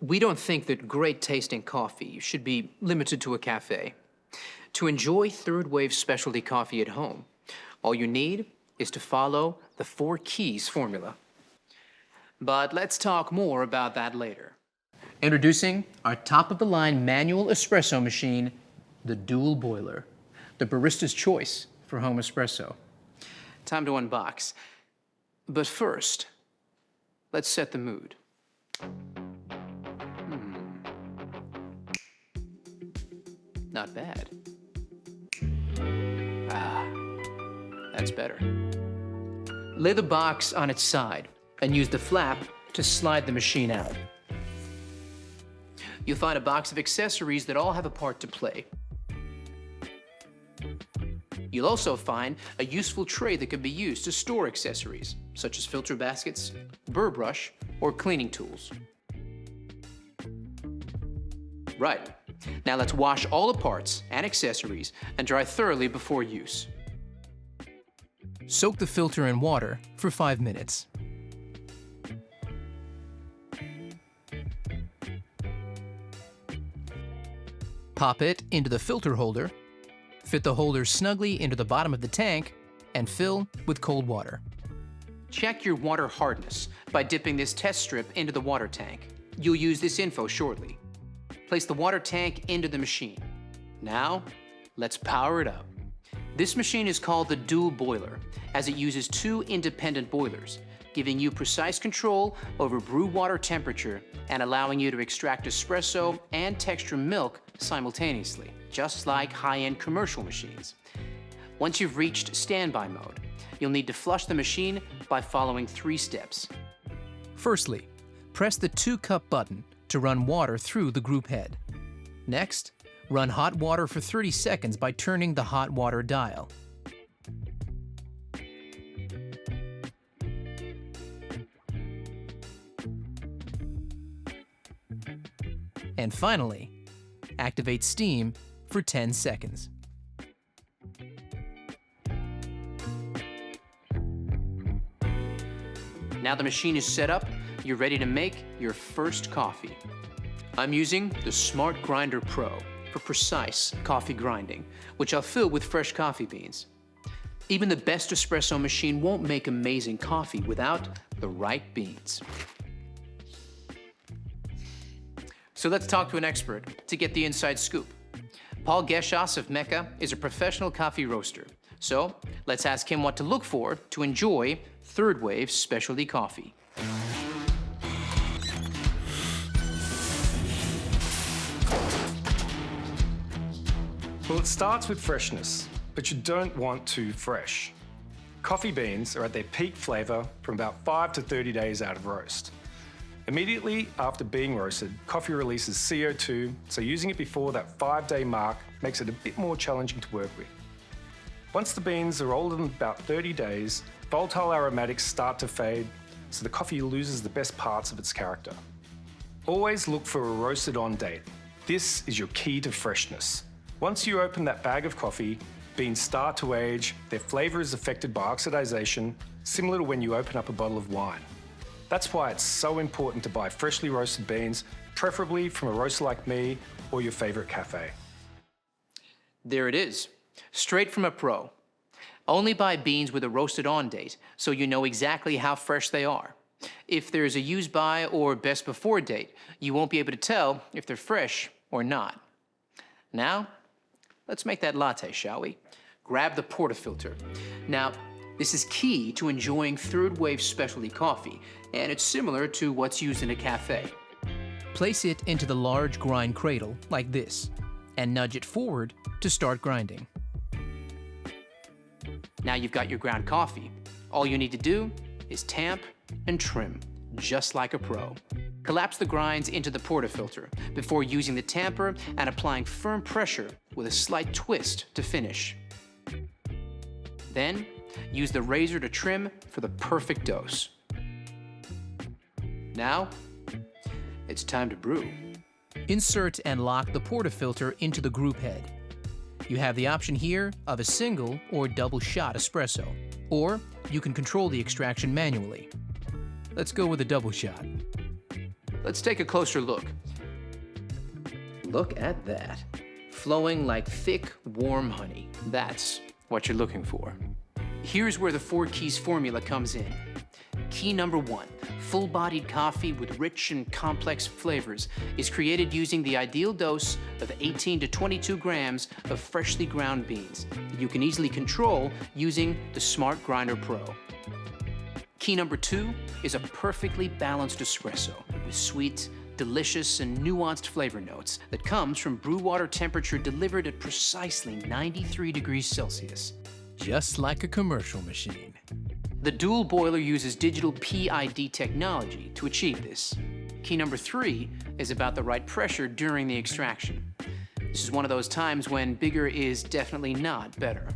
We don't think that great tasting coffee should be limited to a cafe. To enjoy third wave specialty coffee at home, all you need is to follow the 4 keys formula. But let's talk more about that later. Introducing our top-of-the-line manual espresso machine, the dual boiler, the barista's choice for home espresso. Time to unbox. But first, let's set the mood. Not bad. That's better. Lay the box on its side and use the flap to slide the machine out. You'll find a box of accessories that all have a part to play. You'll also find a useful tray that can be used to store accessories, such as filter baskets, burr brush, or cleaning tools. Right. Now let's wash all the parts and accessories and dry thoroughly before use. Soak the filter in water for 5 minutes. Pop it into the filter holder, fit the holder snugly into the bottom of the tank, and fill with cold water. Check your water hardness by dipping this test strip into the water tank. You'll use this info shortly. Place the water tank into the machine. Now, let's power it up. This machine is called the dual boiler, as it uses 2 independent boilers, giving you precise control over brew water temperature and allowing you to extract espresso and texture milk simultaneously, just like high-end commercial machines. Once you've reached standby mode, you'll need to flush the machine by following 3 steps. Firstly, press the 2-cup button to run water through the group head. Next, run hot water for 30 seconds by turning the hot water dial. And finally, activate steam for 10 seconds. Now the machine is set up, you're ready to make your first coffee. I'm using the Smart Grinder Pro for precise coffee grinding, which I'll fill with fresh coffee beans. Even the best espresso machine won't make amazing coffee without the right beans. So let's talk to an expert to get the inside scoop. Paul Geschas of Mecca is a professional coffee roaster. So let's ask him what to look for to enjoy third wave specialty coffee. Well, it starts with freshness, but you don't want too fresh. Coffee beans are at their peak flavour from about 5 to 30 days out of roast. Immediately after being roasted, coffee releases CO2, so using it before that 5-day mark makes it a bit more challenging to work with. Once the beans are older than about 30 days, volatile aromatics start to fade, so the coffee loses the best parts of its character. Always look for a roasted on date. This is your key to freshness. Once you open that bag of coffee, beans start to age, their flavour is affected by oxidation, similar to when you open up a bottle of wine. That's why it's so important to buy freshly roasted beans, preferably from a roaster like me or your favourite cafe. There it is, straight from a pro. Only buy beans with a roasted on date, so you know exactly how fresh they are. If there's a use by or best before date, you won't be able to tell if they're fresh or not. Now, let's make that latte, shall we? Grab the portafilter. Now, this is key to enjoying third wave specialty coffee, and it's similar to what's used in a cafe. Place it into the large grind cradle like this, and nudge it forward to start grinding. Now you've got your ground coffee. All you need to do is tamp and trim, just like a pro. Collapse the grinds into the portafilter before using the tamper and applying firm pressure with a slight twist to finish. Then, use the razor to trim for the perfect dose. Now, it's time to brew. Insert and lock the portafilter into the group head. You have the option here of a single or double shot espresso, or you can control the extraction manually. Let's go with a double shot. Let's take a closer look. Look at that. Flowing like thick, warm honey. That's what you're looking for. Here's where the 4 keys formula comes in. Key number 1, full-bodied coffee with rich and complex flavors is created using the ideal dose of 18 to 22 grams of freshly ground beans that you can easily control using the Smart Grinder Pro. Key number 2 is a perfectly balanced espresso with sweet, delicious, and nuanced flavor notes that comes from brew water temperature delivered at precisely 93 degrees Celsius. Just like a commercial machine. The dual boiler uses digital PID technology to achieve this. Key number 3 is about the right pressure during the extraction. This is one of those times when bigger is definitely not better.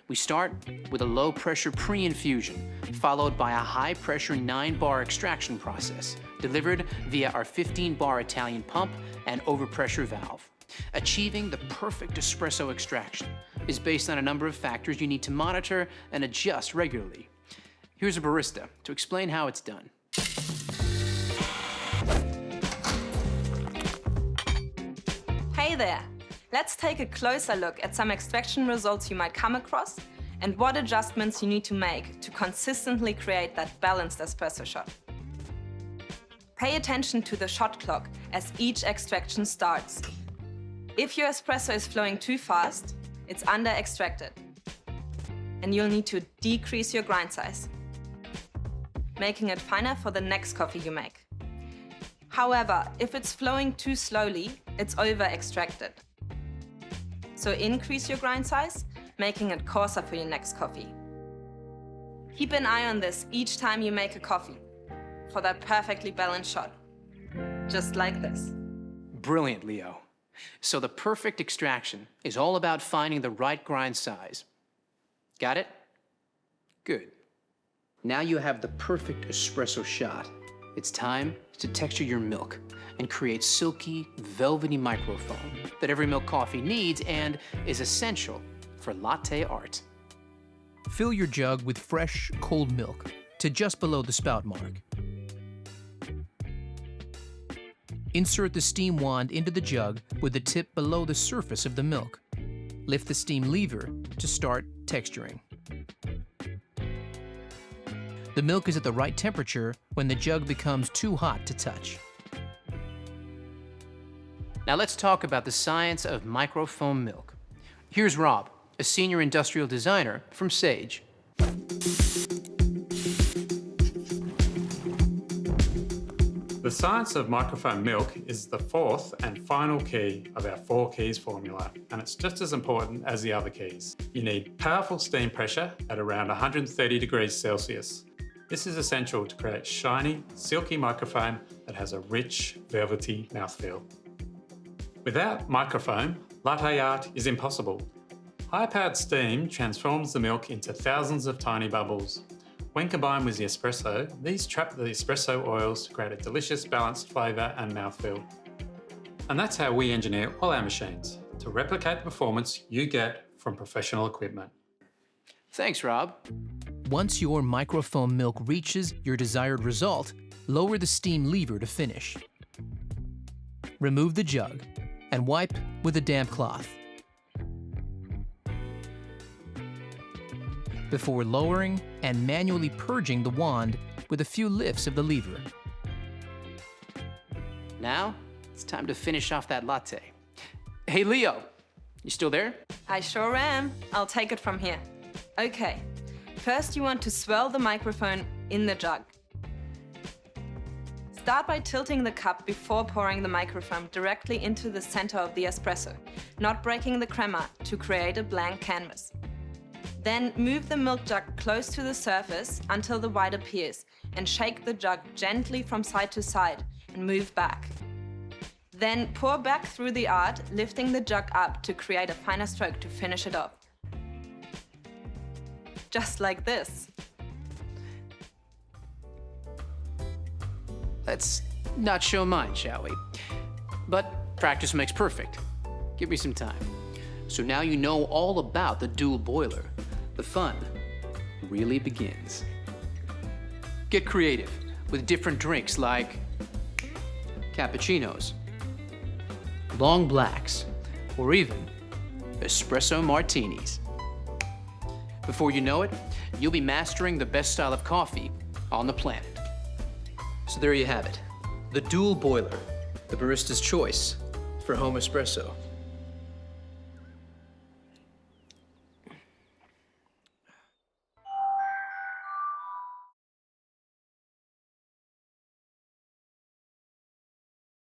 We start with a low-pressure pre-infusion, followed by a high-pressure 9-bar extraction process, delivered via our 15-bar Italian pump and overpressure valve. Achieving the perfect espresso extraction is based on a number of factors you need to monitor and adjust regularly. Here's a barista to explain how it's done. Hey there! Let's take a closer look at some extraction results you might come across and what adjustments you need to make to consistently create that balanced espresso shot. Pay attention to the shot clock as each extraction starts. If your espresso is flowing too fast, it's under-extracted, and you'll need to decrease your grind size, making it finer for the next coffee you make. However, if it's flowing too slowly, it's over-extracted. So increase your grind size, making it coarser for your next coffee. Keep an eye on this each time you make a coffee for that perfectly balanced shot, just like this. Brilliant, Leo. So the perfect extraction is all about finding the right grind size. Got it? Good. Now you have the perfect espresso shot. It's time to texture your milk and create silky, velvety microfoam that every milk coffee needs and is essential for latte art. Fill your jug with fresh, cold milk to just below the spout mark. Insert the steam wand into the jug with the tip below the surface of the milk. Lift the steam lever to start texturing. The milk is at the right temperature when the jug becomes too hot to touch. Now let's talk about the science of microfoam milk. Here's Rob, a senior industrial designer from Sage. The science of microfoam milk is the 4th and final key of our 4 keys formula, and it's just as important as the other keys. You need powerful steam pressure at around 130 degrees Celsius. This is essential to create shiny, silky microfoam that has a rich, velvety mouthfeel. Without microfoam, latte art is impossible. High-powered steam transforms the milk into thousands of tiny bubbles. When combined with the espresso, these trap the espresso oils to create a delicious balanced flavour and mouthfeel. And that's how we engineer all our machines, to replicate the performance you get from professional equipment. Thanks, Rob. Once your microfoam milk reaches your desired result, lower the steam lever to finish. Remove the jug and wipe with a damp cloth. Before lowering and manually purging the wand with a few lifts of the lever. Now, it's time to finish off that latte. Hey, Leo, you still there? I sure am. I'll take it from here. Okay, first you want to swirl the microphone in the jug. Start by tilting the cup before pouring the microfoam directly into the center of the espresso, not breaking the crema to create a blank canvas. Then move the milk jug close to the surface until the white appears and shake the jug gently from side to side and move back. Then pour back through the art, lifting the jug up to create a finer stroke to finish it off. Just like this. Let's not show mine, shall we? But practice makes perfect. Give me some time. So now you know all about the dual boiler. The fun really begins. Get creative with different drinks like cappuccinos, long blacks, or even espresso martinis. Before you know it, you'll be mastering the best style of coffee on the planet. So there you have it, the dual boiler, the barista's choice for home espresso.